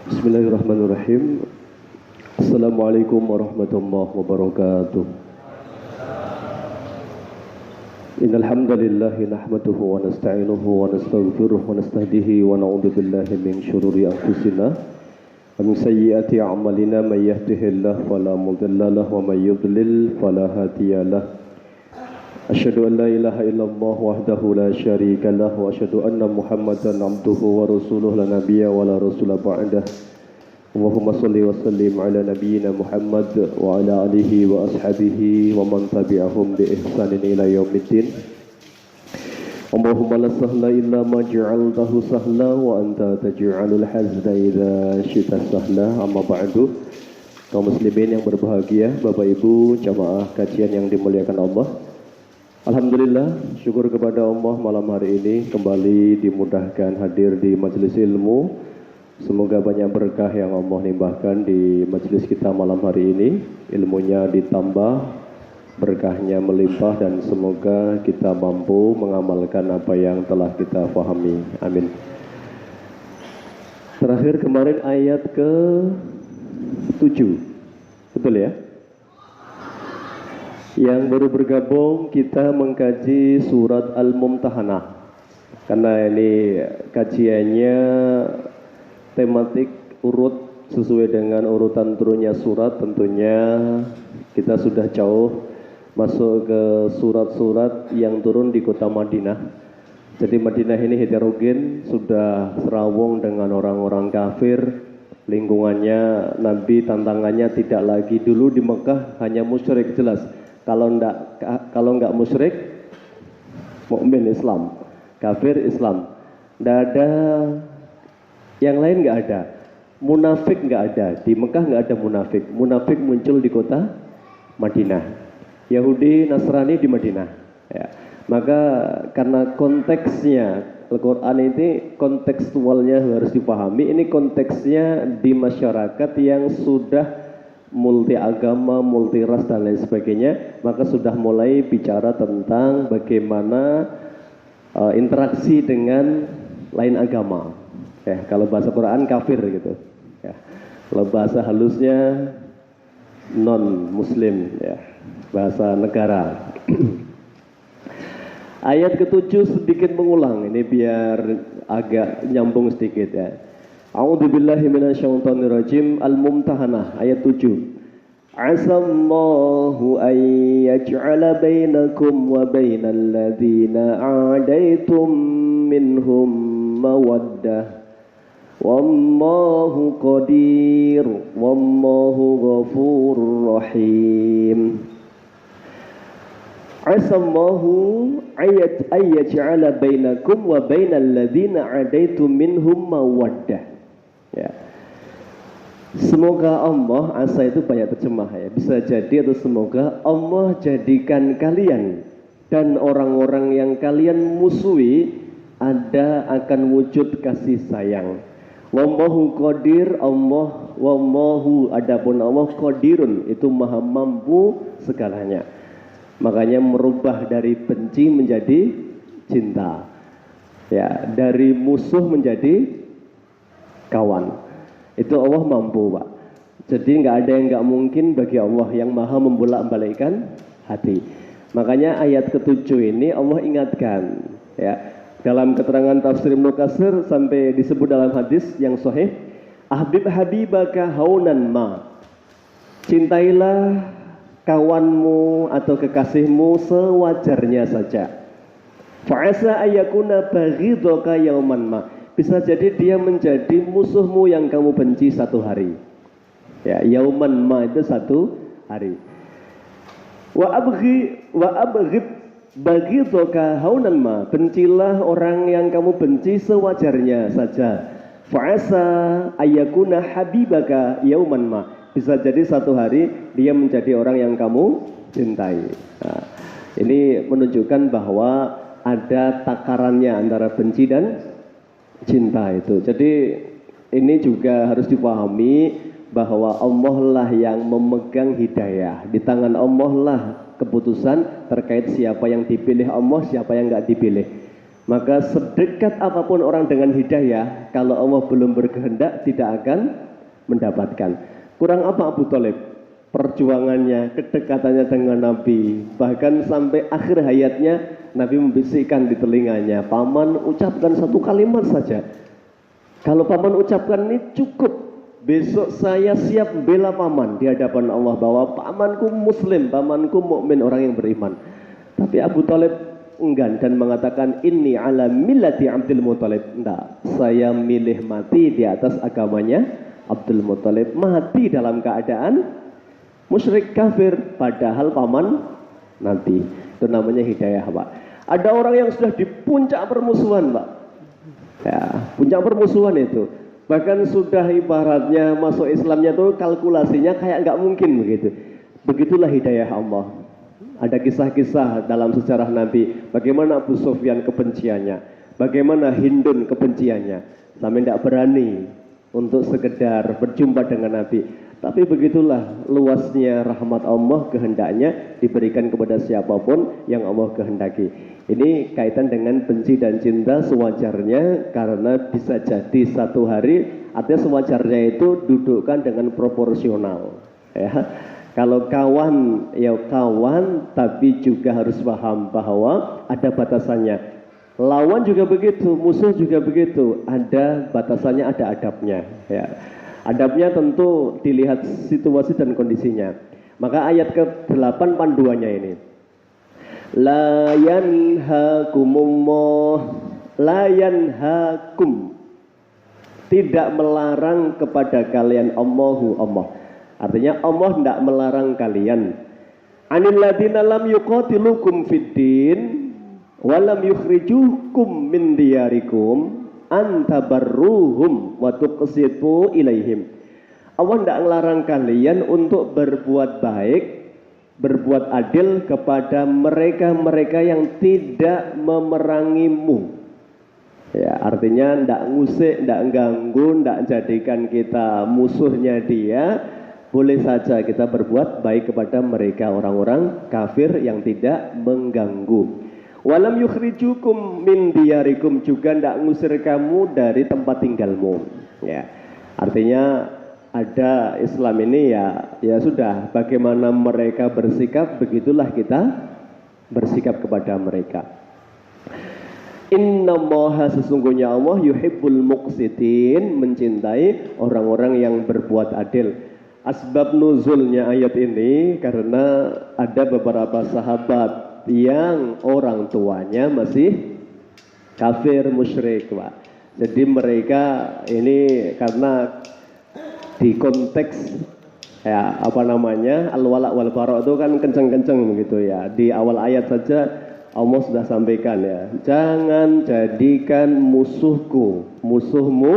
Bismillahirrahmanirrahim. Assalamualaikum warahmatullahi wabarakatuh. Innal hamdalillah nahmaduhu wa nasta'inuhu wa nastaghfiruh wa nastahdihi wa na'udzu billahi min syururi anfusina wa min sayyiati a'malina may yahdihillahu fala mudilla lahu wa may yudlil fala hadiyalah. Asyhadu an la ilaha illallah wahdahu la syarika lah wa asyhadu anna Muhammadan abduhu wa rasuluh la nabiyya wa la rasula ba'dah. Allahumma shalli wa sallim ala nabiyyina Muhammad wa ala alihi wa ashabihi wa man tabi'ahum bi ihsanin ila yaumiddin. Allahumma la sahla illa ma ja'altahu sahla wa anta taj'alul hazna idza syi'ta sahla. Amma ba'du. Kaum muslimin yang berbahagia, Bapak Ibu jamaah kajian yang dimuliakan Allah. Alhamdulillah, syukur kepada Allah malam hari ini kembali dimudahkan hadir di majelis ilmu. Semoga banyak berkah yang Allah limpahkan di majelis kita malam hari ini. Ilmunya ditambah, berkahnya melimpah dan semoga kita mampu mengamalkan apa yang telah kita fahami. Amin. Terakhir kemarin ayat ke-7. Betul ya? Yang baru bergabung kita mengkaji surat Al-Mumtahanah. Karena ini kajiannya tematik urut sesuai dengan urutan turunnya surat, tentunya kita sudah jauh masuk ke surat-surat yang turun di kota Madinah. Jadi Madinah ini heterogen, sudah serawung dengan orang-orang kafir. Lingkungannya Nabi tantangannya tidak lagi dulu di Mekah hanya musyrik jelas. Kalau enggak musyrik, mukmin Islam, kafir Islam. Enggak ada yang lain, enggak ada. Munafik enggak ada. Di Mekah enggak ada munafik. Munafik muncul di kota Madinah. Yahudi, Nasrani di Madinah. Ya. Maka karena konteksnya Al-Quran ini kontekstualnya harus dipahami. Ini konteksnya di masyarakat yang sudah multi agama, multi ras dan lain sebagainya, maka sudah mulai bicara tentang bagaimana interaksi dengan lain agama. Ya, kalau bahasa Quran kafir gitu. Ya. Kalau bahasa halusnya non Muslim, ya, bahasa negara. Ayat ke-7 sedikit mengulang, ini biar agak nyambung sedikit ya. A'udzubillahi minasyaitonirrajim. Al-Mumtahanah ayat 7. Asallahu an yaj'ala bainakum wa bainal ladzina 'adaitum minhum mawaddah. Wallahu qadir, wallahu ghafurur rahim. Asallahu ayat yaj'ala bainakum wa bainal ladzina 'adaitum minhum mawaddah. Ya. Semoga Allah, asa itu banyak terjemah ya, bisa jadi atau semoga Allah jadikan kalian dan orang-orang yang kalian musuhi ada akan wujud kasih sayang. Wallahu qadir, Allah wallahu adapun Allah qadirun, itu maha mampu segalanya. Makanya merubah dari benci menjadi cinta. Ya, dari musuh menjadi kawan. Itu Allah mampu, Pak. Jadi nggak ada yang nggak mungkin bagi Allah yang maha membolak-balikkan hati. Makanya ayat ke-7 ini Allah ingatkan, ya. Dalam keterangan tafsir Ibnu Katsir sampai disebut dalam hadis yang sahih, ahbib habibaka haunan ma. Cintailah kawanmu atau kekasihmu sewajarnya saja. Fa'asa ayyakuna baghidaka yauman ma. Bisa jadi dia menjadi musuhmu yang kamu benci satu hari. Ya, yauman ma itu satu hari. Wa abghid baghidaka haunan ma. Bencilah orang yang kamu benci sewajarnya saja. Fa'asa ayyakuna habibaka yauman ma. Bisa jadi satu hari dia menjadi orang yang kamu cintai. Nah, ini menunjukkan bahwa ada takarannya antara benci dan cinta itu. Jadi ini juga harus dipahami bahwa Allah lah yang memegang hidayah. Di tangan Allah lah keputusan terkait siapa yang dipilih Allah, siapa yang nggak dipilih. Maka sedekat apapun orang dengan hidayah, kalau Allah belum berkehendak tidak akan mendapatkan. Kurang apa Abu Thalib? Perjuangannya, kedekatannya dengan Nabi. Bahkan sampai akhir hayatnya Nabi membisikkan di telinganya, paman ucapkan satu kalimat saja. Kalau paman ucapkan ini cukup, besok saya siap bela paman di hadapan Allah bahwa pamanku muslim, pamanku mukmin, orang yang beriman. Tapi Abu Thalib enggan dan mengatakan inni ala millati Abdul Muthalib. Enggak, saya milih mati di atas agamanya Abdul Muthalib, mati dalam keadaan musyrik kafir padahal paman nanti. Itu namanya hidayah, Pak. Ada orang yang sudah di puncak permusuhan, Pak. Ya, puncak permusuhan itu. Bahkan sudah ibaratnya masuk Islamnya tuh kalkulasinya kayak nggak mungkin begitu. Begitulah hidayah Allah. Ada kisah-kisah dalam sejarah Nabi, bagaimana Abu Sufyan kebenciannya, bagaimana Hindun kebenciannya, sampai tidak berani untuk sekedar berjumpa dengan Nabi. Tapi begitulah luasnya rahmat Allah, kehendaknya diberikan kepada siapapun yang Allah kehendaki. Ini kaitan dengan benci dan cinta sewajarnya, karena bisa jadi satu hari, artinya sewajarnya itu dudukkan dengan proporsional. Ya. Kalau kawan, ya kawan, tapi juga harus paham bahwa ada batasannya. Lawan juga begitu, musuh juga begitu, ada batasannya, ada adabnya. Ya. Adabnya tentu dilihat situasi dan kondisinya. Maka ayat ke-8 panduannya ini. La yanhakumullah, la yanhakum, tidak melarang kepada kalian Allahu Allah. Artinya Allah tidak melarang kalian. Anil ladina lam yuqatilukum fid din wa lam yukhrijukum min diyarikum antabarruhum wa tuqsitu ilaihim. Allah tidak melarang kalian untuk berbuat baik, berbuat adil kepada mereka-mereka yang tidak memerangimu. Ya, artinya tidak ngusik, tidak ganggu, tidak jadikan kita musuhnya dia. Boleh saja kita berbuat baik kepada mereka, orang-orang kafir yang tidak mengganggu. Walam yukhrijukum min diyarikum, juga tidak ngusir kamu dari tempat tinggalmu. Ya, artinya ada Islam ini ya sudah, bagaimana mereka bersikap, begitulah kita bersikap kepada mereka. Innallaha, sesungguhnya Allah, yuhibbul muqsitin, mencintai orang-orang yang berbuat adil. Asbab nuzulnya ayat ini karena ada beberapa sahabat yang orang tuanya masih kafir musyrik, Pak. Jadi mereka ini karena di konteks ya apa namanya al-wala wal bara itu kan kenceng-kenceng begitu ya. Di awal ayat saja Allah sudah sampaikan ya, jangan jadikan musuhmu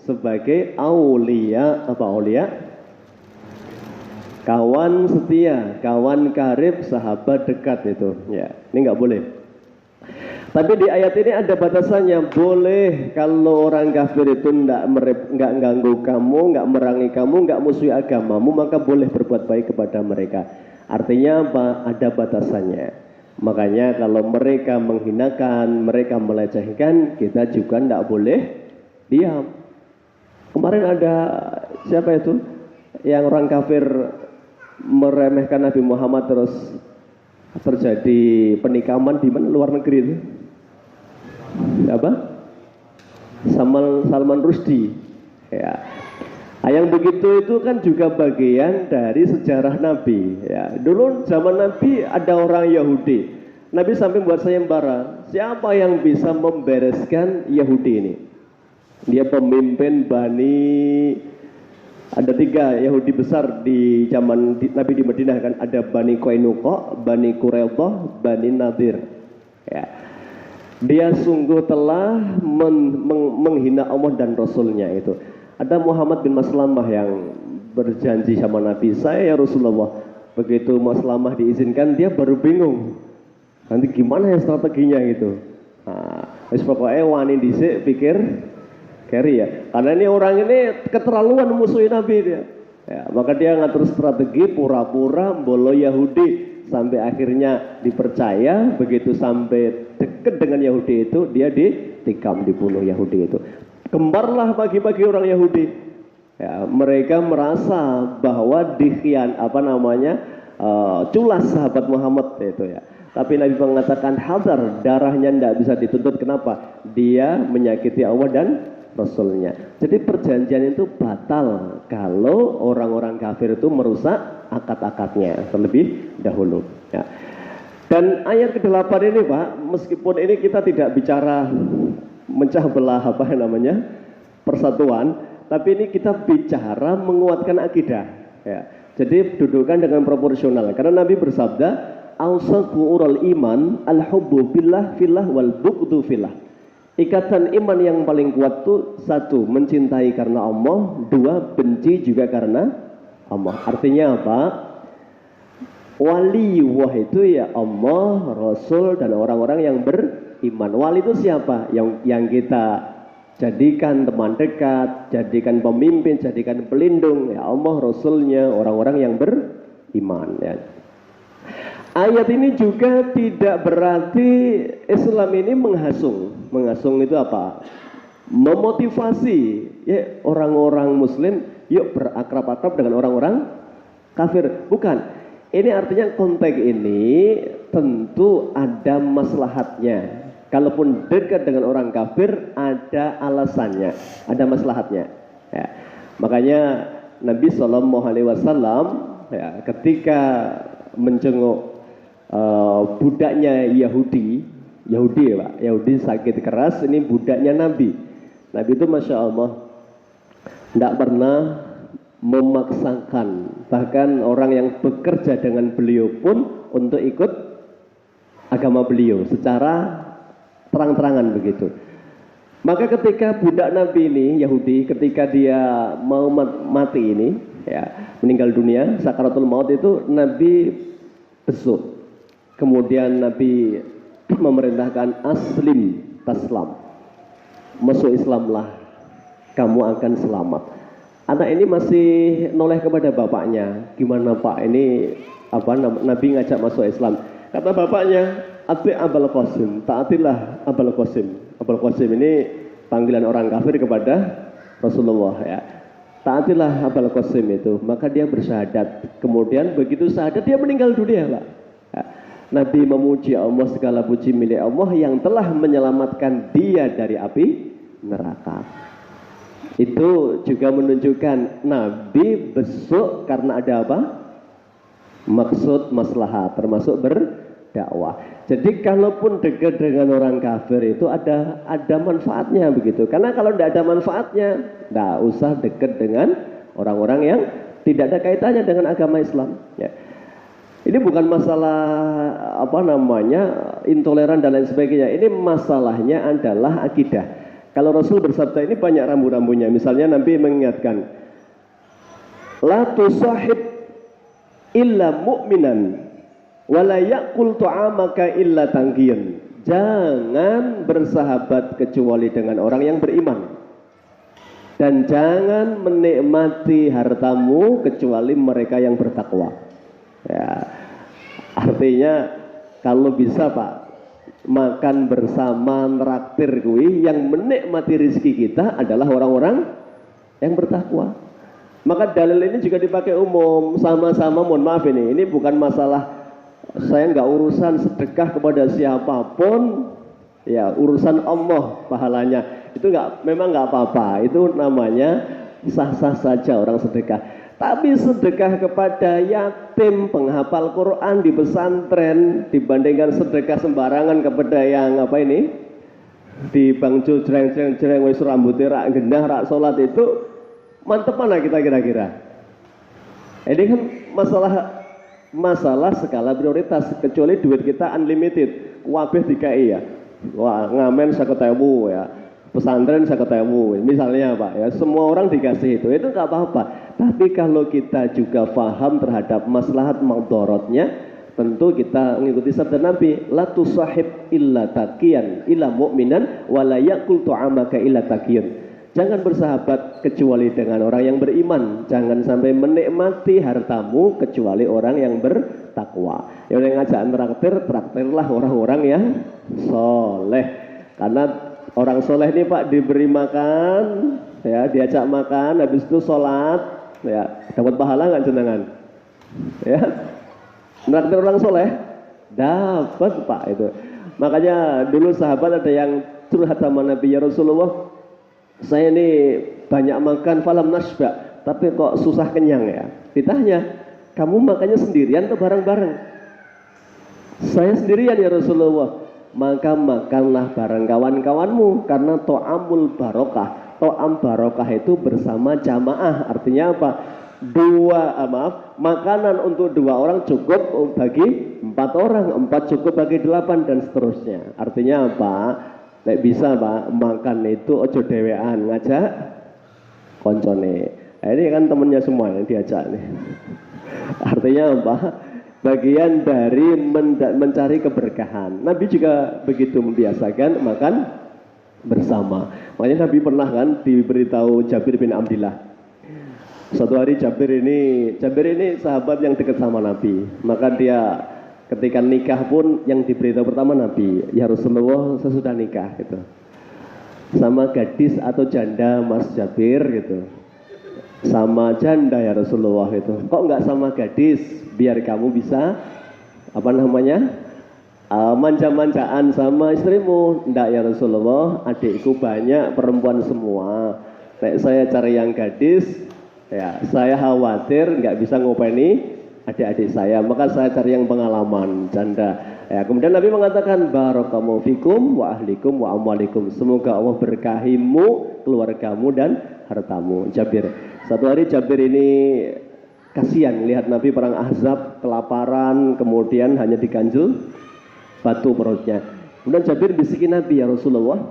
sebagai aulia, apa aulia? Kawan setia, kawan karib, sahabat dekat itu. Ya, ini nggak boleh. Tapi di ayat ini ada batasannya. Boleh kalau orang kafir itu nggak ganggu kamu, nggak merangi kamu, nggak musuhi agamamu, maka boleh berbuat baik kepada mereka. Artinya apa? Ada batasannya. Makanya kalau mereka menghinakan, mereka melecehkan, kita juga nggak boleh diam. Kemarin ada siapa itu yang orang kafir meremehkan Nabi Muhammad, terus terjadi penikaman di mana, luar negeri itu apa? Salman Rushdie ya. Yang begitu itu kan juga bagian dari sejarah Nabi ya. Dulu zaman Nabi ada orang Yahudi, Nabi sampai buat sayembara, siapa yang bisa membereskan Yahudi ini. Dia pemimpin ada 3 Yahudi besar di zaman Nabi di Madinah kan, ada Bani Qainuqa, Bani Quraidah, Bani Nadir. Ya. Dia sungguh telah menghina Allah dan Rasulnya itu. Ada Muhammad bin Maslamah yang berjanji sama Nabi, saya ya Rasulullah. Begitu Maslamah diizinkan, dia baru bingung. Nanti gimana ya strateginya gitu. Nah, pokoknya wani dhisik pikir carry ya, karena ini orang ini keterlaluan musuhin Nabi dia. Ya, maka dia ngatur strategi pura-pura bolo Yahudi sampai akhirnya dipercaya. Begitu sampai dekat dengan Yahudi itu, dia ditikam, dibunuh Yahudi itu. Gemparlah pagi-pagi orang Yahudi. Ya, mereka merasa bahwa culas sahabat Muhammad itu ya. Tapi Nabi mengatakan hadar, darahnya tidak bisa dituntut. Kenapa? Dia menyakiti Allah dan Rasulnya. Jadi perjanjian itu batal kalau orang-orang kafir itu merusak akad-akadnya terlebih dahulu. Ya. Dan ayat ke-8 ini Pak, meskipun ini kita tidak bicara mencah belah persatuan, tapi ini kita bicara menguatkan akidah. Ya. Jadi dudukan dengan proporsional. Karena Nabi bersabda, "Awsaqu ural iman al-hubbu billah fillah wal bughdu fillah." Ikatan iman yang paling kuat itu satu, mencintai karena Allah, dua, benci juga karena Allah. Artinya apa? Wali itu ya Allah, Rasul, dan orang-orang yang beriman. Wali itu siapa? Yang kita jadikan teman dekat, jadikan pemimpin, jadikan pelindung. Ya Allah, Rasulnya, orang-orang yang beriman. Ya. Ayat ini juga tidak berarti Islam ini menghasung. Menghasung itu apa? Memotivasi ya orang-orang Muslim, yuk berakrab-akrab dengan orang-orang kafir. Bukan. Ini artinya konteks ini tentu ada maslahatnya. Kalaupun dekat dengan orang kafir, ada alasannya, ada maslahatnya. Ya. Makanya Nabi SAW ya, ketika menjenguk budaknya Yahudi ya Pak, Yahudi sakit keras, ini budaknya Nabi itu Masya Allah tidak pernah memaksakan, bahkan orang yang bekerja dengan beliau pun untuk ikut agama beliau secara terang-terangan begitu. Maka ketika budak Nabi ini Yahudi, ketika dia mau mati ini ya, meninggal dunia, sakaratul maut itu Nabi besuk. Kemudian Nabi memerintahkan aslim taslam, masuk Islamlah, kamu akan selamat. Anak ini masih noleh kepada bapaknya, gimana Pak ini Nabi ngajak masuk Islam. Kata bapaknya, ati Abul Qasim, taatilah Abul Qasim. Abul Qasim ini panggilan orang kafir kepada Rasulullah ya. Taatilah Abul Qasim itu, maka dia bersyahadat. Kemudian begitu syahadat dia meninggal dunia Pak. Ya. Nabi memuji Allah, segala puji milik Allah yang telah menyelamatkan dia dari api neraka. Itu juga menunjukkan Nabi besuk karena ada apa? Maksud maslahat, termasuk berdakwah. Jadi kalaupun dekat dengan orang kafir itu ada manfaatnya begitu. Karena kalau tidak ada manfaatnya, tidak usah dekat dengan orang-orang yang tidak ada kaitannya dengan agama Islam. Ya. Ini bukan masalah intoleran dan lain sebagainya. Ini masalahnya adalah akidah. Kalau Rasul bersabda ini banyak rambu-rambunya. Misalnya Nabi mengingatkan, la tusahib illa mu'minan wa la ya'kul ta'amaka illa tangkiyan. Jangan bersahabat kecuali dengan orang yang beriman. Dan jangan menikmati hartamu kecuali mereka yang bertakwa. Ya, artinya kalau bisa Pak, makan bersama neraktir yang menikmati rezeki kita adalah orang-orang yang bertakwa. Maka dalil ini juga dipakai umum, sama-sama, mohon maaf ini bukan masalah saya nggak urusan sedekah kepada siapapun, ya urusan Allah pahalanya itu memang nggak apa-apa, itu namanya sah-sah saja orang sedekah. Tapi sedekah kepada yatim, penghafal Quran di pesantren dibandingkan sedekah sembarangan kepada yang di bangjo jreng-jreng wis rambutnya rak gendah rak salat itu mantep mana kita kira-kira? Ini kan masalah skala prioritas, kecuali duit kita unlimited, wabeh dikai ya. Wah, ngamen 50.000 ya. Pesantren 50.000 misalnya Pak ya, semua orang dikasih itu nggak apa-apa. Tapi kalau kita juga paham terhadap maslahat maldorotnya, tentu kita mengikuti sabda Nabi, la tusahib illa taqiyan illa mu'minan wa la yaqul ta'amaka illa taqiyan. Jangan bersahabat kecuali dengan orang yang beriman. Jangan sampai menikmati hartamu kecuali orang yang bertakwa. Yang ngajak traktir, traktirlah orang-orang yang soleh. Karena orang soleh ini Pak diberi makan, ya diajak makan, habis itu sholat, ya dapat pahala nggak jenengan? Ya, traktir orang soleh, dapat Pak itu. Makanya dulu sahabat ada yang curhat sama Nabi, ya Rasulullah, saya ini banyak makan falam nasba, tapi kok susah kenyang ya. Ditanya, kamu makannya sendirian atau bareng-bareng? Saya sendirian ya Rasulullah. Maka makanlah bareng kawan-kawanmu, karena to'amul barokah. To'am barokah itu bersama jamaah. Artinya apa? Makanan untuk 2 orang cukup bagi 4 orang, 4 cukup bagi 8 dan seterusnya. Artinya apa? Nek bisa Pak, makan itu ojo dewean, ngajak koncone. Nah, ini kan temennya semua yang diajak nih. Artinya apa? Bagian dari mencari keberkahan. Nabi juga begitu membiasakan makan bersama. Makanya Nabi pernah kan diberitahu Jabir bin Abdillah. Suatu hari Jabir ini sahabat yang dekat sama Nabi. Maka dia ketika nikah pun yang diberitahu pertama Nabi, ya Rasulullah saya sudah nikah gitu. Sama gadis atau janda Mas Jabir gitu. Sama janda ya Rasulullah itu. Kok enggak sama gadis? Biar kamu bisa manja-manjaan sama istrimu. Enggak ya Rasulullah, adikku banyak perempuan semua. Nek saya cari yang gadis, ya saya khawatir enggak bisa ngopeni adik-adik saya, maka saya cari yang pengalaman janda. Ya, kemudian Nabi mengatakan barakallahu fikum wa ahlikum wa amwalikum. Semoga Allah berkahimu, keluargamu dan hartamu. Jabir. Satu hari Jabir ini kasihan lihat Nabi perang Ahzab, kelaparan, kemudian hanya diganjul batu perutnya. Kemudian Jabir bisikin Nabi, ya Rasulullah,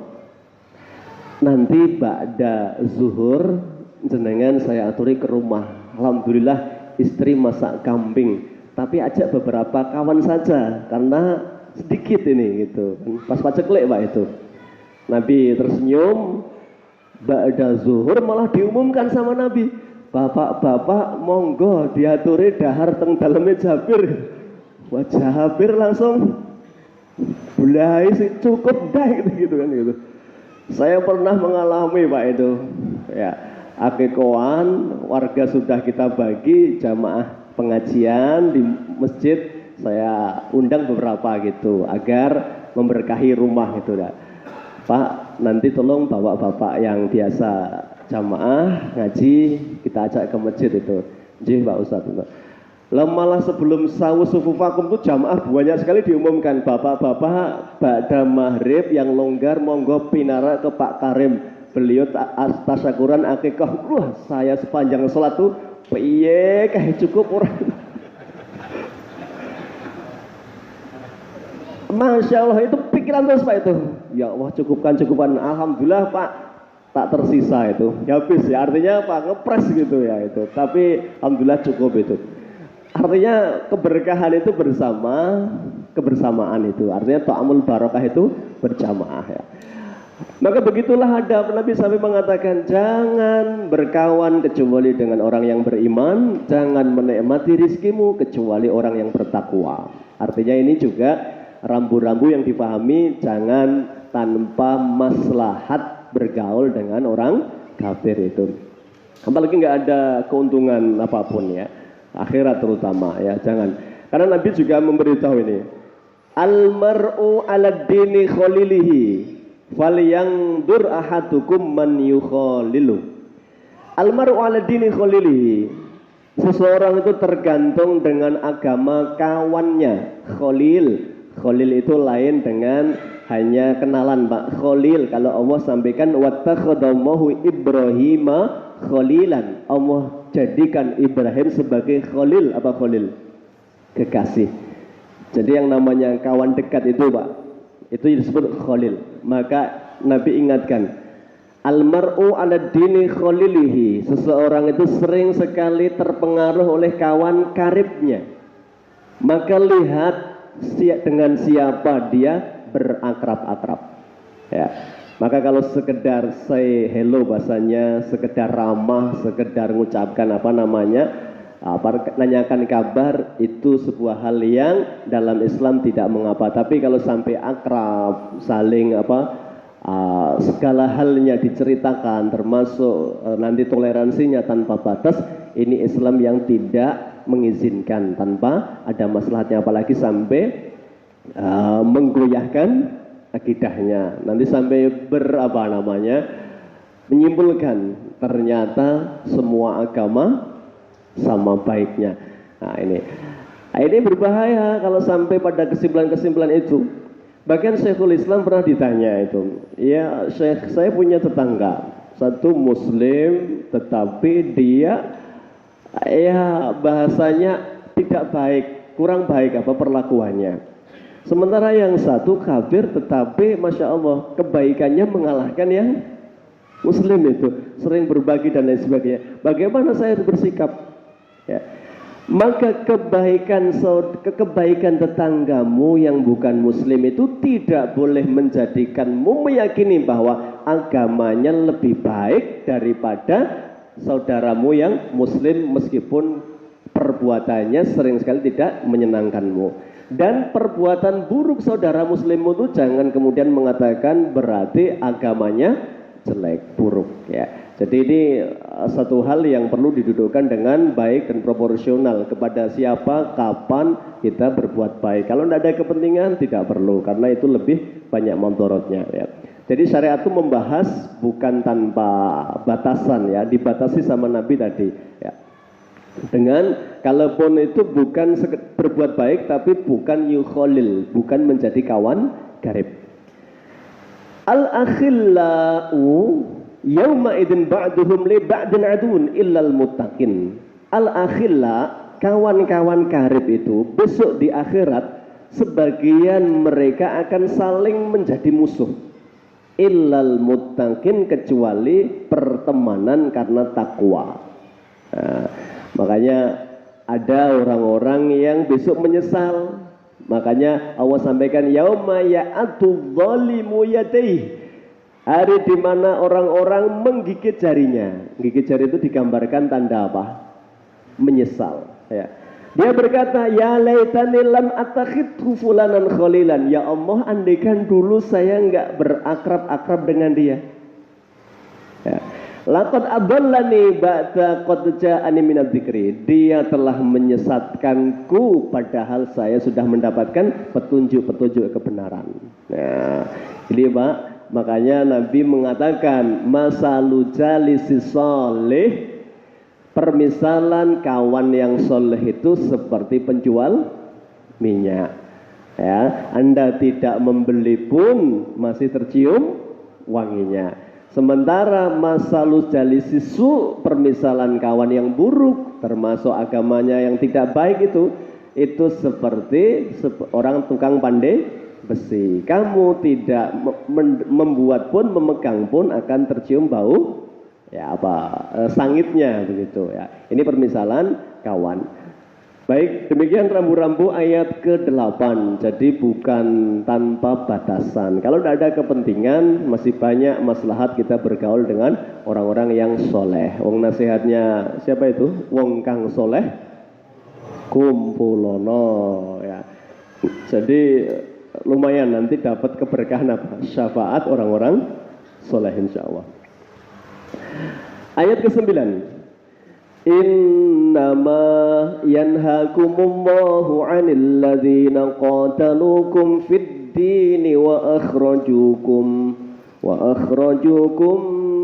nanti ba'da zuhur jenengan saya aturi ke rumah. Alhamdulillah istri masak kambing, tapi ajak beberapa kawan saja karena sedikit ini gitu. Pas paceklik Pak itu. Nabi tersenyum. Ba'da zuhur malah diumumkan sama Nabi, bapak-bapak monggo diaturi dahar teng daleme Jabir. Wah Jabir langsung mulai sih cukup dah gitu kan gitu. Saya pernah mengalami Pak itu. Ya, akikoan warga sudah kita bagi jamaah pengajian di masjid, saya undang beberapa gitu agar memberkahi rumah gitu ya. Pak, nanti tolong bawa bapak yang biasa jamaah ngaji kita ajak ke masjid itu. Nggih Pak Ustadz. Malah sebelum sawu sufufakum tuh jamaah banyak sekali diumumkan, bapak-bapak ba'da maghrib yang longgar monggo pinara ke Pak Karim. Beliau tasyakuran akikah. Wah, saya sepanjang sholat tuh piye kayak cukup orang. Masya Allah, itu pikiran terus Pak itu. Ya Allah, cukupkan. Alhamdulillah Pak, tak tersisa itu. Ya habis ya, artinya Pak ngepres gitu ya itu. Tapi Alhamdulillah cukup itu. Artinya keberkahan itu kebersamaan itu. Artinya ta'amul barokah itu berjamaah ya. Maka begitulah adab. Nabi sampai mengatakan jangan berkawan kecuali dengan orang yang beriman, jangan menikmati rizkimu kecuali orang yang bertakwa. Artinya ini juga rambu-rambu yang dipahami, jangan tanpa maslahat bergaul dengan orang kafir itu. Apalagi nggak ada keuntungan apapun ya, akhirat terutama ya, jangan. Karena Nabi juga memberitahu ini, al-mar'u ala dini khalilihi falyandur ahadukum man yukhalilu. Al-mar'u ala dini khalilihi, seseorang itu tergantung dengan agama kawannya. Khalil itu lain dengan hanya kenalan Pak. Khalil kalau Allah sampaikan wattakhadallahu Ibrahima khalilan. Allah jadikan Ibrahim sebagai khalil. Apa khalil? Kekasih. Jadi yang namanya kawan dekat itu Pak, itu disebut khalil. Maka Nabi ingatkan, almar'u ala dini khalilihi. Seseorang itu sering sekali terpengaruh oleh kawan karibnya. Maka lihat dengan siapa dia berakrab-akrab. Ya. Maka kalau sekedar say hello bahasanya, sekedar ramah, sekedar mengucapkan nanyakan kabar, itu sebuah hal yang dalam Islam tidak mengapa. Tapi kalau sampai akrab, saling segala halnya diceritakan, termasuk nanti toleransinya tanpa batas, ini Islam yang tidak mengizinkan tanpa ada maslahatnya, apalagi sampai menggoyahkan akidahnya, nanti sampai menyimpulkan ternyata semua agama sama baiknya. Nah ini berbahaya kalau sampai pada kesimpulan-kesimpulan itu. Bahkan Syekhul Islam pernah ditanya itu, ya Syekh, saya punya tetangga satu Muslim tetapi dia bahasanya tidak baik, kurang baik perlakuannya. Sementara yang satu kafir tetapi Masya Allah kebaikannya mengalahkan yang Muslim itu, sering berbagi dan lain sebagainya. Bagaimana saya bersikap? Ya. Maka kebaikan tetanggamu yang bukan Muslim itu tidak boleh menjadikanmu meyakini bahwa agamanya lebih baik daripada saudaramu yang Muslim, meskipun perbuatannya sering sekali tidak menyenangkanmu. Dan perbuatan buruk saudara Muslimmu itu jangan kemudian mengatakan berarti agamanya jelek, buruk, ya. Jadi ini satu hal yang perlu didudukkan dengan baik dan proporsional kepada siapa, kapan kita berbuat baik. Kalau tidak ada kepentingan tidak perlu, karena itu lebih banyak mondorotnya, ya. Jadi syariat itu membahas bukan tanpa batasan, ya, dibatasi sama Nabi tadi, ya. Dengan kalaupun itu bukan berbuat baik tapi bukan yukholil, bukan menjadi kawan karib. Al-akhillau yauma idzin ba'duhum li ba'din adun illal muttaqin. Al-akhilla, kawan-kawan karib itu besok di akhirat sebagian mereka akan saling menjadi musuh. Illal muttaqin, kecuali pertemanan karena takwa. Makanya ada orang-orang yang besok menyesal. Makanya Allah sampaikan yauma ya'atu dzalimu yadayhi, hari di mana orang-orang menggigit jarinya. Gigit jari itu digambarkan tanda apa? Menyesal, ya. Dia berkata, ya laitani lam attakhidhu fulanan khalilan. Ya Allah, andaikan dulu saya enggak berakrab-akrab dengan dia. Ya. Laqad adallani ba'da qad ja'ani minadz dzikri. Dia telah menyesatkanku padahal saya sudah mendapatkan petunjuk-petunjuk kebenaran. Nah, ini Pak, makanya Nabi mengatakan masalu jalisi sholih, permisalan kawan yang soleh itu seperti penjual minyak. Ya, Anda tidak membeli pun masih tercium wanginya. Sementara masalus jalisi su, permisalan kawan yang buruk, termasuk agamanya yang tidak baik itu seperti orang tukang pandai besi. Kamu tidak membuat pun, memegang pun akan tercium bau sangitnya begitu, ya. Ini permisalan kawan. Baik, demikian rambu-rambu ayat ke-8. Jadi bukan tanpa batasan. Kalau tidak ada kepentingan, masih banyak maslahat kita bergaul dengan orang-orang yang soleh. Wong nasihatnya siapa itu? Wong kang soleh kumpulono, ya. Jadi lumayan nanti dapat keberkahan syafaat orang-orang soleh insyaallah. Ayat ke-9. Innama yanhakumullahu 'anil ladzina qataluukum fid dini wa akhrajukum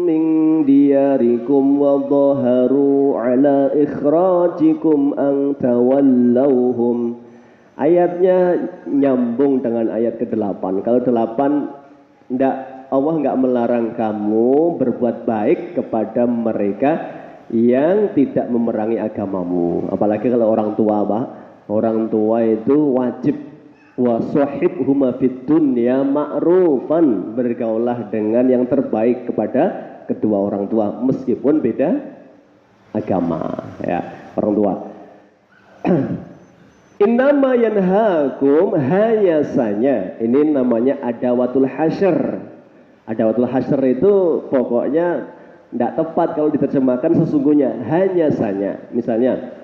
min diyarikum wa dhaharu 'ala ikhrajikum an tawallawhum. Ayatnya nyambung dengan ayat ke-8. Kalau 8 Allah enggak melarang kamu berbuat baik kepada mereka yang tidak memerangi agamamu. Apalagi kalau orang tua, Pak. Orang tua itu wajib wasahibhuma fid dunya ma'rufan, bergaulah dengan yang terbaik kepada kedua orang tua meskipun beda agama, ya, orang tua. Innama yanhaakum, hanya saja ini namanya adawatul hasyr. Adawatul hasr itu pokoknya tidak tepat kalau diterjemahkan sesungguhnya, hanya saja. Misalnya,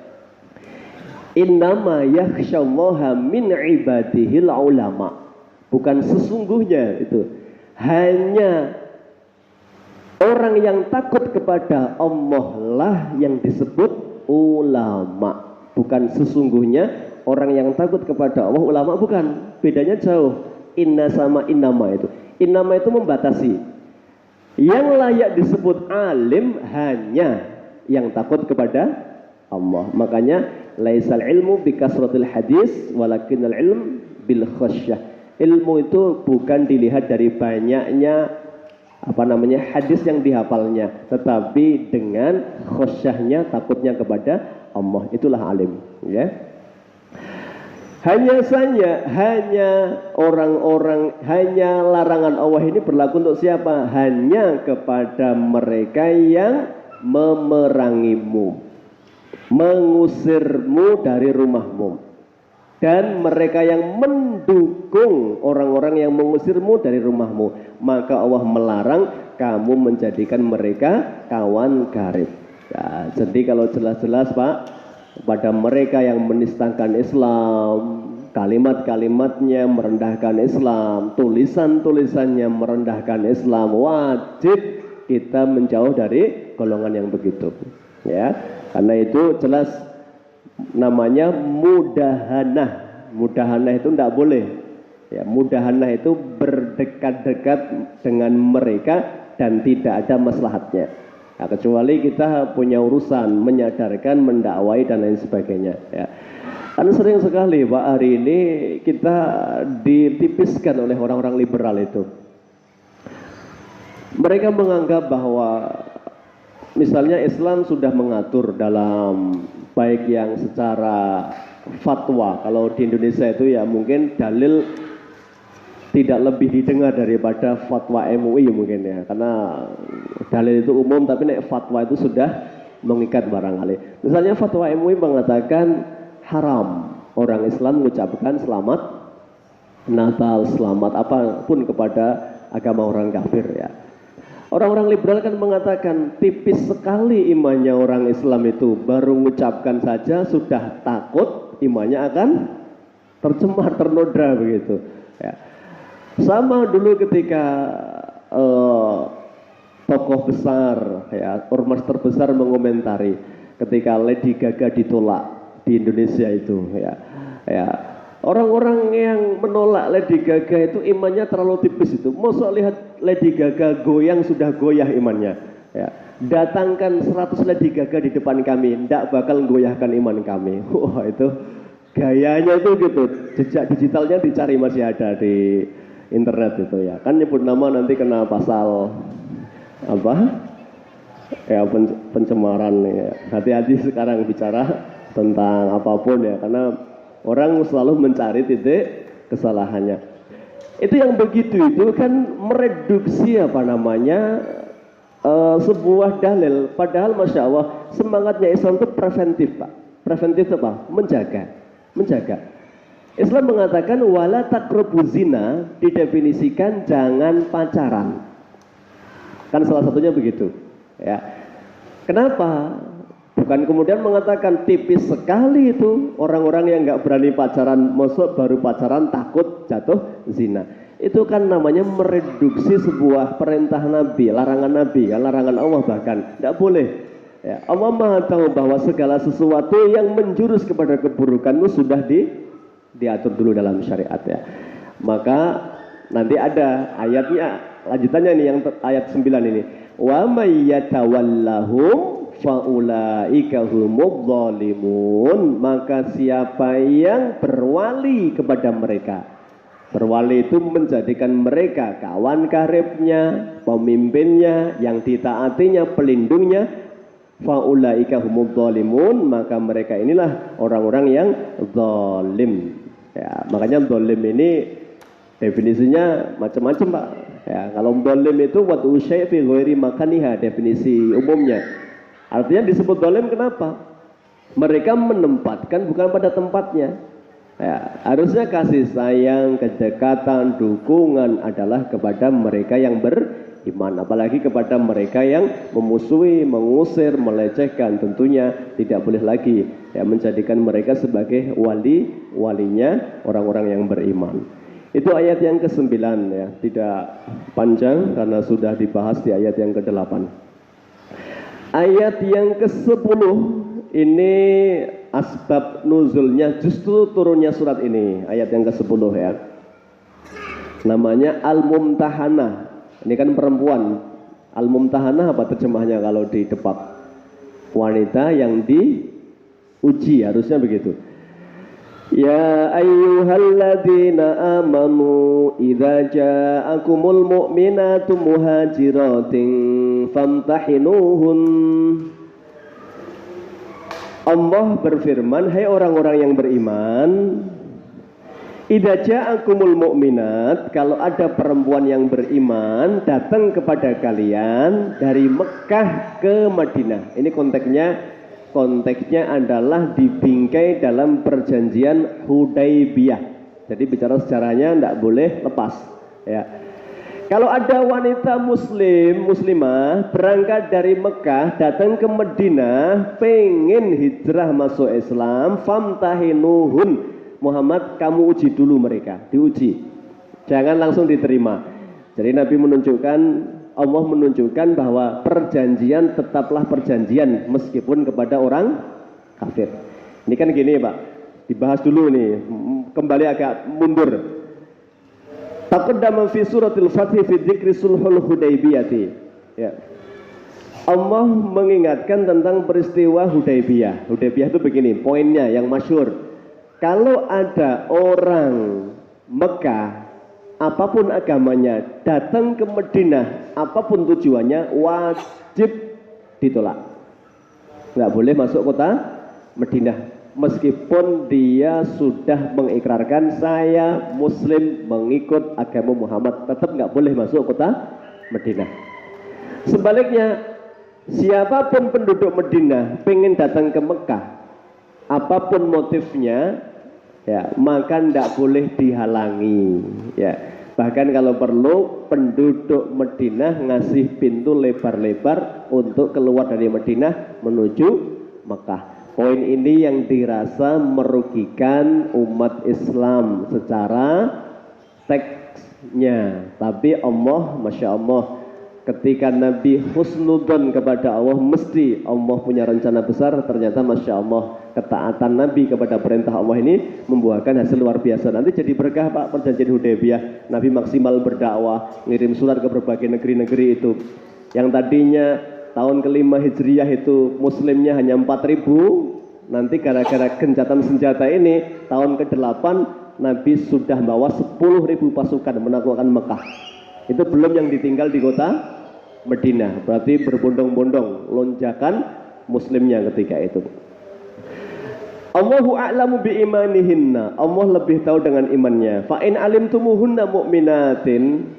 innama yakhsyallaha min ibadihil ulama. Bukan sesungguhnya itu. Hanya orang yang takut kepada Allah lah yang disebut ulama. Bukan sesungguhnya orang yang takut kepada Allah ulama, bukan. Bedanya jauh. Inna sama innama itu. Innama itu membatasi. Yang layak disebut alim hanya yang takut kepada Allah. Makanya laisal ilmu bikasratil hadis walakinnal ilm bil khasyah. Ilmu itu bukan dilihat dari banyaknya hadis yang dihafalnya, tetapi dengan khasyahnya, takutnya kepada Allah. Itulah alim, ya. Hanya larangan Allah ini berlaku untuk siapa? Hanya kepada mereka yang memerangimu, mengusirmu dari rumahmu, dan mereka yang mendukung orang-orang yang mengusirmu dari rumahmu. Maka Allah melarang kamu menjadikan mereka kawan karib. Ya, jadi kalau jelas-jelas Pak, pada mereka yang menistakan Islam, kalimat-kalimatnya merendahkan Islam, tulisan-tulisannya merendahkan Islam, wajib kita menjauh dari golongan yang begitu, ya. Karena itu jelas namanya mudahanah. Mudahanah itu tidak boleh, ya. Mudahanah itu berdekat-dekat dengan mereka dan tidak ada maslahatnya. Nah, kecuali kita punya urusan menyadarkan, mendakwai dan lain sebagainya, ya. Karena sering sekali Pak, hari ini kita ditipiskan oleh orang-orang liberal itu. Mereka menganggap bahwa misalnya Islam sudah mengatur dalam baik yang secara fatwa. Kalau di Indonesia itu ya mungkin dalil tidak lebih didengar daripada fatwa MUI mungkin ya, karena dalil itu umum, tapi fatwa itu sudah mengikat barangkali. Misalnya fatwa MUI mengatakan haram orang Islam mengucapkan selamat Natal, selamat apapun kepada agama orang kafir, ya. Orang-orang liberal kan mengatakan tipis sekali imannya orang Islam itu, baru mengucapkan saja sudah takut imannya akan tercemar, ternoda begitu, ya. Sama dulu ketika tokoh besar, ya, ormas terbesar mengomentari ketika Lady Gaga ditolak di Indonesia itu, ya. Orang-orang yang menolak Lady Gaga itu imannya terlalu tipis itu. Masa lihat Lady Gaga goyang sudah goyah imannya, ya. Datangkan 100 Lady Gaga di depan kami, tidak bakal goyahkan iman kami. Wah, itu gayanya itu gitu. Jejak digitalnya dicari, masih ada di internet itu, ya. Kan nyebut nama nanti kena pasal apa? Ya, pencemaran, ya. Hati-hati sekarang bicara tentang apapun, ya, karena orang selalu mencari titik kesalahannya. Itu yang begitu itu kan mereduksi sebuah dalil. Padahal Masya Allah semangatnya Islam itu preventif, Pak. Preventif itu apa? Menjaga. Islam mengatakan wala taqrabu zina, didefinisikan jangan pacaran. Kan salah satunya begitu, ya. Kenapa? Bukan kemudian mengatakan tipis sekali itu orang-orang yang nggak berani pacaran, masuk baru pacaran takut jatuh zina. Itu kan namanya mereduksi sebuah perintah Nabi, larangan Allah bahkan. Tidak boleh, ya. Allah Maha tahu bahwa segala sesuatu yang menjurus kepada keburukan itu sudah diatur dulu dalam syariat, ya. Maka nanti ada ayatnya, lanjutannya nih yang ayat 9 ini. Wa may yatawallahum faulaika humudz zalimun. Maka siapa yang berwali kepada mereka, berwali itu menjadikan mereka kawan karibnya, pemimpinnya, yang ditaatinya, pelindungnya. Faulaika humudz zalimun, maka mereka inilah orang-orang yang zalim, ya. Makanya zalim ini definisinya macam-macam, Pak, ya. Kalau zalim itu watu syai' fi ghairi makaniha, definisi umumnya. Artinya disebut zalim kenapa? Mereka menempatkan bukan pada tempatnya. Ya, harusnya kasih sayang, kedekatan, dukungan adalah kepada mereka yang beriman, apalagi kepada mereka yang memusuhi, mengusir, melecehkan. Tentunya tidak boleh lagi ya menjadikan mereka sebagai walinya orang-orang yang beriman. Itu ayat yang ke-9 ya, tidak panjang karena sudah dibahas di ayat yang ke-8. Ayat yang ke-10 ini asbab nuzulnya, justru turunnya surat ini, ayat yang ke-10 ya. Namanya Al-Mumtahanah. Ini kan perempuan. Al-Mumtahanah apa terjemahnya kalau di Depak? Wanita yang diuji, harusnya begitu. Ya ayyuhalladzina amanu idza ja'akumul mu'minatu muhajiratin famtahinuhun. Allah berfirman, hai orang-orang yang beriman, idza ja'akumul mu'minat, kalau ada perempuan yang beriman datang kepada kalian dari Mekah ke Madinah. Ini konteksnya adalah dibingkai dalam perjanjian Hudaybiyah. Jadi bicara sejarahnya tidak boleh lepas ya. Kalau ada wanita muslimah berangkat dari Mekah datang ke Madinah pengen hijrah masuk Islam, famtahinuhun, Muhammad kamu uji dulu mereka, diuji, jangan langsung diterima. Jadi Nabi menunjukkan, Allah menunjukkan bahwa perjanjian tetaplah perjanjian meskipun kepada orang kafir. Ini kan gini Pak, dibahas dulu nih, kembali agak mundur. Taqaddama fi suratil Fath fi dzikri sulhul Hudaybiyati. Ya. Allah mengingatkan tentang peristiwa Hudaybiyah. Hudaybiyah itu begini, poinnya yang masyhur. Kalau ada orang Mekah apapun agamanya datang ke Madinah, apapun tujuannya, wajib ditolak. Nggak boleh masuk kota Madinah meskipun dia sudah mengikrarkan saya Muslim mengikut agama Muhammad, tetap nggak boleh masuk kota Madinah. Sebaliknya, siapapun penduduk Madinah pengen datang ke Mekah, apapun motifnya, ya maka tidak boleh dihalangi ya. Bahkan kalau perlu penduduk Madinah ngasih pintu lebar-lebar untuk keluar dari Madinah menuju Mekah. Poin ini yang dirasa merugikan umat Islam secara teksnya, tapi Allah, Masya Allah, ketika Nabi husnudzon kepada Allah, mesti Allah punya rencana besar. Ternyata Masya Allah, ketaatan Nabi kepada perintah Allah ini membuahkan hasil luar biasa. Nanti jadi berkah Pak, perjanjian Hudaybiyah. Nabi maksimal berdakwah, ngirim surat ke berbagai negeri-negeri itu. Yang tadinya tahun kelima Hijriyah itu muslimnya hanya 4.000, nanti gara-gara gencatan senjata ini tahun ke-8 Nabi sudah bawa 10.000 pasukan menaklukkan Mekah. Itu belum yang ditinggal di kota Madinah, berarti berbondong-bondong lonjakan muslimnya ketika itu. Allahu a'lamu bi imanihinna, Allah lebih tahu dengan imannya. Fa in alimtumuhunna mu'minatin.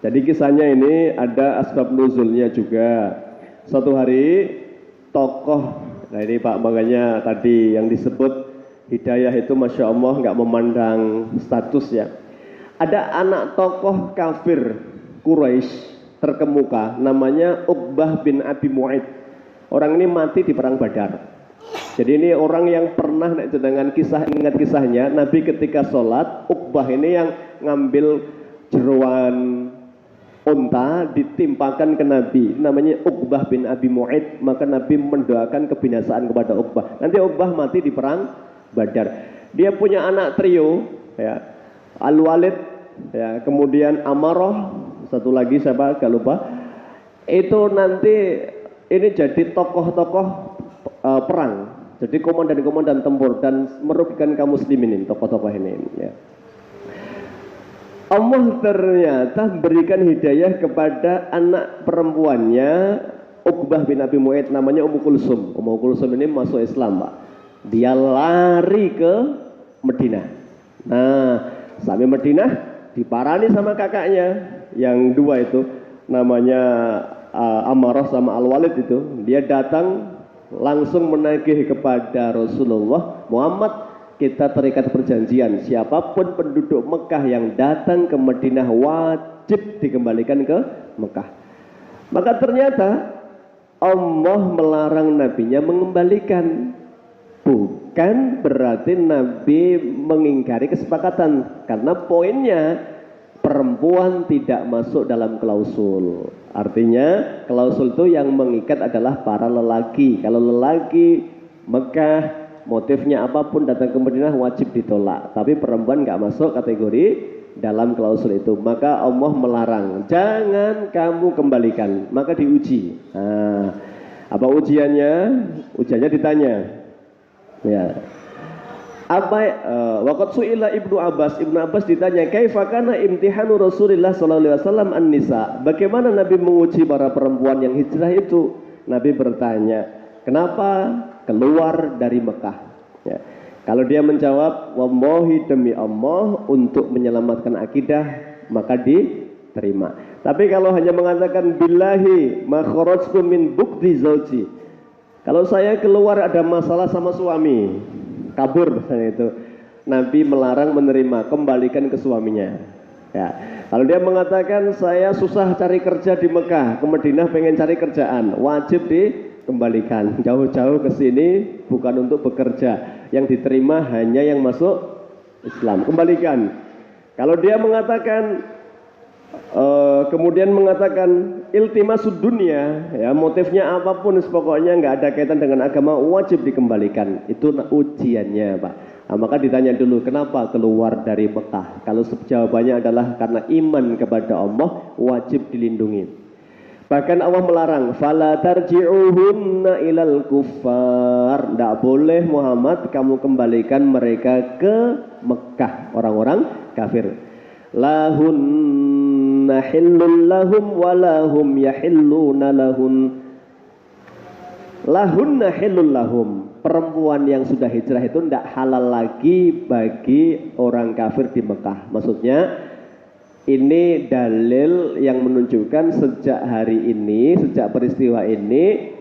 Jadi kisahnya ini ada asbab nuzulnya juga. Suatu hari tokoh, nah ini Pak, makanya tadi yang disebut hidayah itu Masya Allah nggak memandang status ya. Ada anak tokoh kafir Quraisy terkemuka namanya Uqbah bin Abi Mu'ayt. Orang ini mati di perang Badar. Jadi ini orang yang pernah dengan ingat kisahnya, Nabi ketika sholat, Uqbah ini yang ngambil jeroan unta ditimpakan ke Nabi, namanya Uqbah bin Abi Mu'ayt. Maka Nabi mendoakan kebinasaan kepada Uqbah. Nanti Uqbah mati di perang Badar. Dia punya anak trio ya, Al-Walid ya, kemudian Amarah, satu lagi siapa gak lupa. Itu nanti ini jadi tokoh-tokoh perang, jadi komandan-komandan tempur dan merugikan kaum muslimin, tokoh-tokoh ini ya. Allah ternyata berikan hidayah kepada anak perempuannya Uqbah bin Abi Mu'ayt, namanya Ummu Kulsum. Ummu Kulsum ini masuk Islam Pak. Dia lari ke Madinah. Nah, sampai Madinah diparani sama kakaknya yang dua itu, namanya Amarah sama Al-Walid itu. Dia datang langsung menagih kepada Rasulullah, Muhammad, kita terikat perjanjian, siapapun penduduk Mekah yang datang ke Madinah wajib dikembalikan ke Mekah. Maka ternyata Allah melarang nabinya mengembalikan. Bukan berarti Nabi mengingkari kesepakatan, karena poinnya perempuan tidak masuk dalam klausul. Artinya klausul itu yang mengikat adalah para lelaki. Kalau lelaki Mekah motifnya apapun datang ke Madinah wajib ditolak, tapi perempuan nggak masuk kategori dalam klausul itu. Maka Allah melarang, jangan kamu kembalikan. Maka diuji. Nah, apa ujiannya? Ujiannya ditanya. Ya. Waqad su'ila Ibnu Abbas ditanya, kaifa kana imtihanu Rasulullah sallallahu alaihi wasallam an-nisa? Bagaimana Nabi menguji para perempuan yang hijrah itu? Nabi bertanya, kenapa keluar dari Mekah? Ya. Kalau dia menjawab, wallahi demi Allah untuk menyelamatkan akidah, maka diterima. Tapi kalau hanya mengatakan billahi ma kharajtu min bukti zauji, kalau saya keluar ada masalah sama suami, kabur misalnya itu, Nabi melarang menerima, kembalikan ke suaminya. Ya. Kalau dia mengatakan saya susah cari kerja di Mekah, ke Madinah pengen cari kerjaan, wajib dikembalikan. Jauh-jauh ke sini bukan untuk bekerja, yang diterima hanya yang masuk Islam, kembalikan. Kalau dia mengatakan kemudian mengatakan iltimasud dunia, ya motifnya apapun, pokoknya nggak ada kaitan dengan agama, wajib dikembalikan. Itu ujiannya, Pak. Nah, maka ditanya dulu, kenapa keluar dari Mekah? Kalau jawabannya adalah karena iman kepada Allah, wajib dilindungi. Bahkan Allah melarang, fala tarji'uhunna ilal kuffar. Tidak boleh Muhammad kamu kembalikan mereka ke Mekah, orang-orang kafir. Lahunna hillul lahum walahum yahilluna lahun. Lahunna hillul lahum. Perempuan yang sudah hijrah itu tidak halal lagi bagi orang kafir di Mekah. Maksudnya ini dalil yang menunjukkan sejak hari ini, sejak peristiwa ini,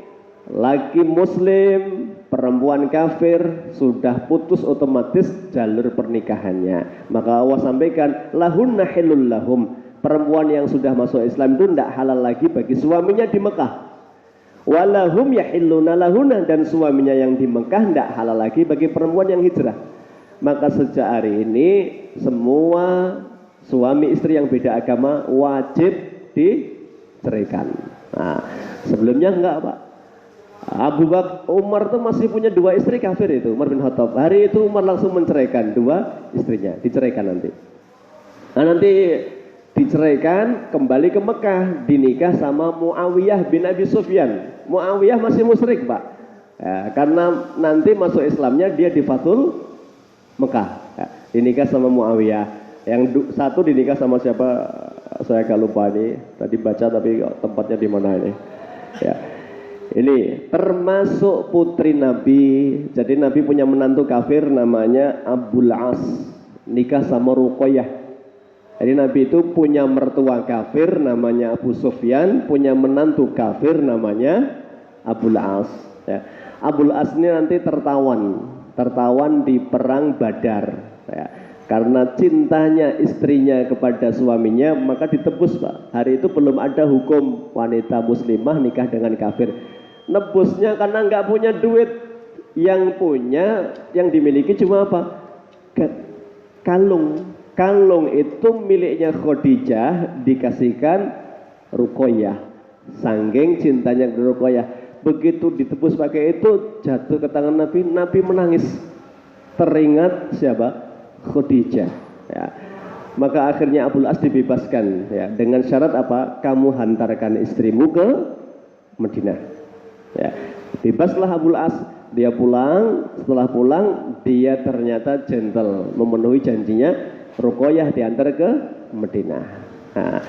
laki muslim, perempuan kafir sudah putus otomatis jalur pernikahannya. Maka Allah sampaikan, lahunna hilul lahum. Perempuan yang sudah masuk Islam itu tidak halal lagi bagi suaminya di Mekah. Walahum yahilluna lahunna, dan suaminya yang di Mekah tidak halal lagi bagi perempuan yang hijrah. Maka sejak hari ini semua suami istri yang beda agama wajib diceraikan. Nah, sebelumnya enggak, Pak. Abu Bakar, Umar itu masih punya 2 istri kafir itu, Umar bin Khattab. Hari itu Umar langsung menceraikan 2 istrinya, diceraikan nanti. Nah, nanti diceraikan, kembali ke Mekah, dinikah sama Muawiyah bin Abi Sufyan. Muawiyah masih musyrik, Pak. Ya, karena nanti masuk Islamnya dia di Fathul Mekah. Ya, dinikah sama Muawiyah. Yang satu dinikah sama siapa? Saya agak lupa nih. Tadi baca tapi tempatnya di mana ini? Ya. Ini termasuk putri Nabi. Jadi Nabi punya menantu kafir namanya Abul As, nikah sama Ruqayyah. Jadi Nabi itu punya mertua kafir namanya Abu Sufyan, punya menantu kafir namanya Abul As. Ya. Abul As ini nanti tertawan di perang Badar. Ya. Karena cintanya istrinya kepada suaminya, maka ditebus, Pak. Hari itu belum ada hukum wanita muslimah nikah dengan kafir. Nebusnya karena nggak punya duit, yang punya, yang dimiliki cuma apa? Kalung. Kalung itu miliknya Khadijah, dikasihkan Ruqayyah. Saking cintanya ke Ruqayyah, begitu ditebus pakai itu, jatuh ke tangan Nabi, Nabi menangis. Teringat siapa? Khadijah. Ya. Maka akhirnya Abul As dibebaskan, ya, dengan syarat apa? Kamu hantarkan istrimu ke Madinah. Ya. Bebaslah Abul As, dia pulang. Setelah pulang, dia ternyata gentle, memenuhi janjinya. Ruqayyah diantar ke Madinah. Nah,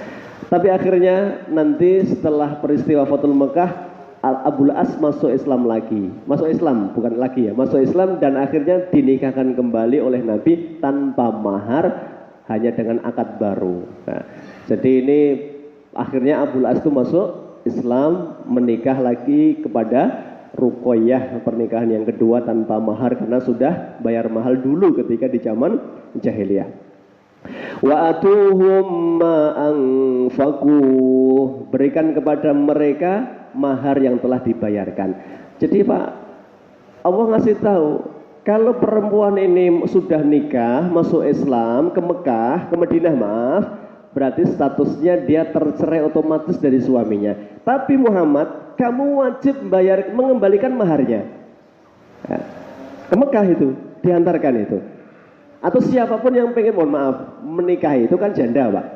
tapi akhirnya nanti setelah peristiwa Fathul Mekah, Abul As masuk Islam lagi. Masuk Islam, bukan lagi ya, masuk Islam, dan akhirnya dinikahkan kembali oleh Nabi tanpa mahar, hanya dengan akad baru. Nah, jadi ini akhirnya Abul As itu masuk Islam, menikah lagi kepada ruqayyah, pernikahan yang kedua tanpa mahar karena sudah bayar mahal dulu ketika di zaman jahiliyah. Wa atuhum ma anfaqu, berikan kepada mereka mahar yang telah dibayarkan. Jadi Pak, Allah ngasih tahu kalau perempuan ini sudah nikah, masuk Islam, ke Mekah, ke Madinah maaf, berarti statusnya dia tercerai otomatis dari suaminya. Tapi Muhammad, kamu wajib mengembalikan maharnya. Ya, ke Mekah itu, diantarkan itu. Atau siapapun yang pengen, mohon maaf, menikahi itu kan janda Pak.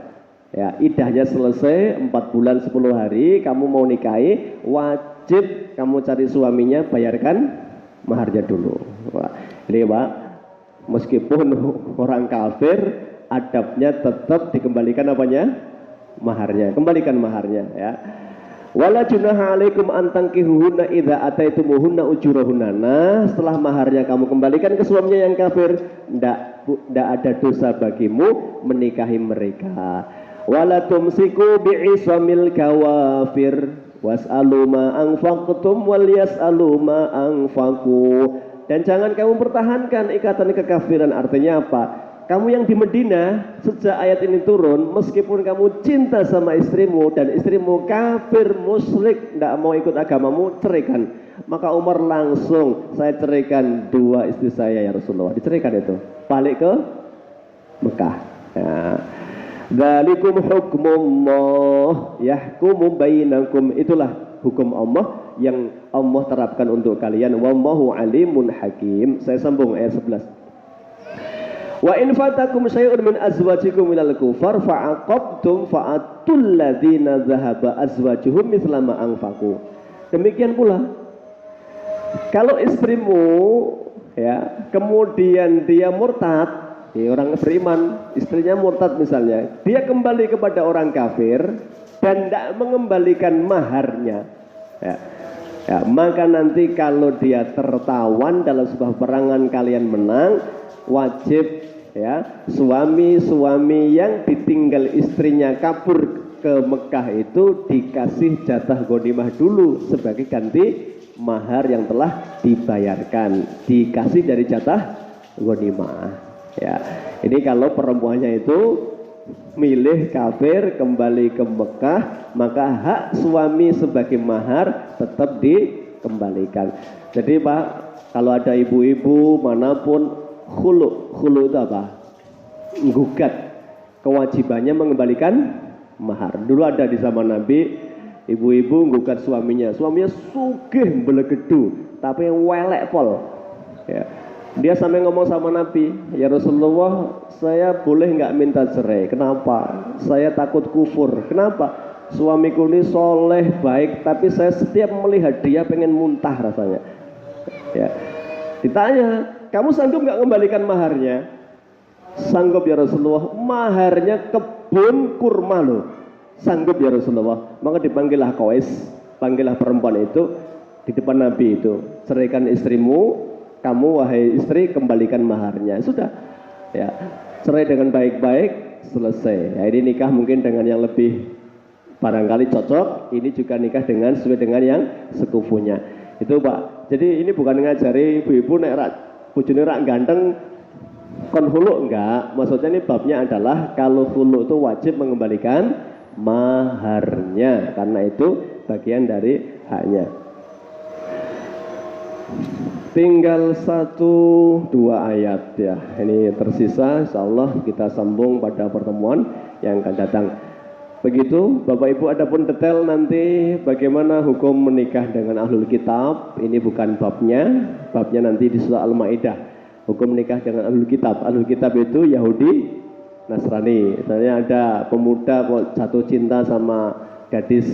Ya, idahnya selesai 4 bulan 10 hari, kamu mau nikahi, wajib kamu cari suaminya, bayarkan maharnya dulu. Wah, ini Pak, meskipun orang kafir, adabnya tetap dikembalikan apanya? Maharnya. Kembalikan maharnya ya. Wala junaha alaikum an tankihuhunna idza ataitumuhunna ujurahunna. Nah, setelah maharnya kamu kembalikan ke suaminya yang kafir, ndak ada dosa bagimu menikahi mereka. Wala tumsiku bi'isamil kawafir was'alu ma anfaqtum wal yas'alu ma anfaqu. Dan jangan kamu pertahankan ikatan kekafiran. Artinya apa? Kamu yang di Madinah, sejak ayat ini turun, meskipun kamu cinta sama istrimu dan istrimu kafir, musyrik, tidak mau ikut agamamu, ceraikan. Maka Umar langsung, saya ceraikan 2 istri saya ya Rasulullah. Diceraikan itu, balik ke Mekah. Ya. Dzalikum hukmullah yahkumu bainakum. Itulah hukum Allah yang Allah terapkan untuk kalian. Wallahu alimun hakim. Saya sambung ayat 11. Wa in fatakum syai'un min azwajikum minal kufar fa'aqabtum fa'atul ladzina dzahaba azwajuhum mithla ma anfaqu. Demikian pula kalau istrimu ya kemudian dia murtad, ya, orang beriman, istrinya murtad misalnya, dia kembali kepada orang kafir dan tidak mengembalikan maharnya, ya, maka nanti kalau dia tertawan dalam sebuah perangan kalian menang, wajib ya suami yang ditinggal istrinya kabur ke Mekah itu dikasih jatah ghanimah dulu sebagai ganti mahar yang telah dibayarkan, dikasih dari jatah ghanimah. Ya, ini kalau perempuannya itu milih kafir kembali ke Mekah, maka hak suami sebagai mahar tetap dikembalikan. Jadi Pak, kalau ada ibu-ibu manapun khulu itu apa? Gugat kewajibannya mengembalikan mahar. Dulu ada di zaman Nabi, ibu-ibu gugat suaminya sugih belegedu tapi welek pol. Ya. Dia sampai ngomong sama Nabi, ya Rasulullah, saya boleh nggak minta cerai? Kenapa? Saya takut kufur. Kenapa? Suamiku ini soleh baik, tapi saya setiap melihat dia pengen muntah rasanya. Ya. Ditanya, kamu sanggup nggak kembalikan maharnya? Sanggup ya Rasulullah. Maharnya kebun kurma loh. Sanggup ya Rasulullah. Maka dipanggillah Qais, panggillah perempuan itu di depan Nabi itu. Ceraikan istrimu, kamu wahai istri kembalikan maharnya. Sudah. Ya, cerai dengan baik-baik, selesai. Ya, ini nikah mungkin dengan yang lebih barangkali cocok. Ini juga nikah dengan sesuai dengan yang sekufunya. Itu Pak. Jadi ini bukan ngajari ibu-ibu nek rak bojone rak ganteng kon hulu, enggak. Maksudnya ini babnya adalah kalau hulu itu wajib mengembalikan maharnya karena itu bagian dari haknya. Tinggal 1-2 ayat ya. Ini tersisa, insyaallah kita sambung pada pertemuan yang akan datang. Begitu Bapak Ibu, adapun detail nanti bagaimana hukum menikah dengan ahlul kitab, ini bukan babnya nanti di surah Al-Maidah. Hukum menikah dengan ahlul kitab. Ahlul kitab itu Yahudi, Nasrani. Misalnya ada pemuda kok jatuh cinta sama gadis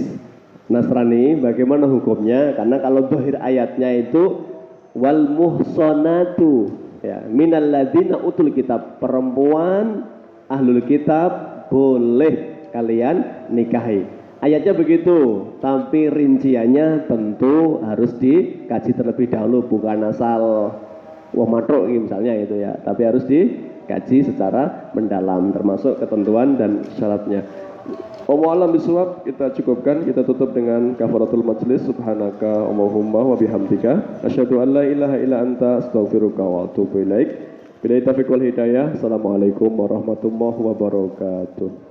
Nasrani, bagaimana hukumnya? Karena kalau zahir ayatnya itu wal muhsanatu ya minal ladzina utul kitab, perempuan ahlul kitab boleh kalian nikahi. Ayatnya begitu, tapi rinciannya tentu harus dikaji terlebih dahulu, bukan asal wah matruk misalnya itu ya, tapi harus dikaji secara mendalam termasuk ketentuan dan syaratnya. Wallahu a'lam bishawab, kita cukupkan, kita tutup dengan kafaratul majlis. Subhanaka Allahumma wa bihamdika asyhadu an la ilaha illa anta astaghfiruka wa atubu ilaik. Billahi taufiq wal hidayah. Assalamualaikum warahmatullahi wabarakatuh.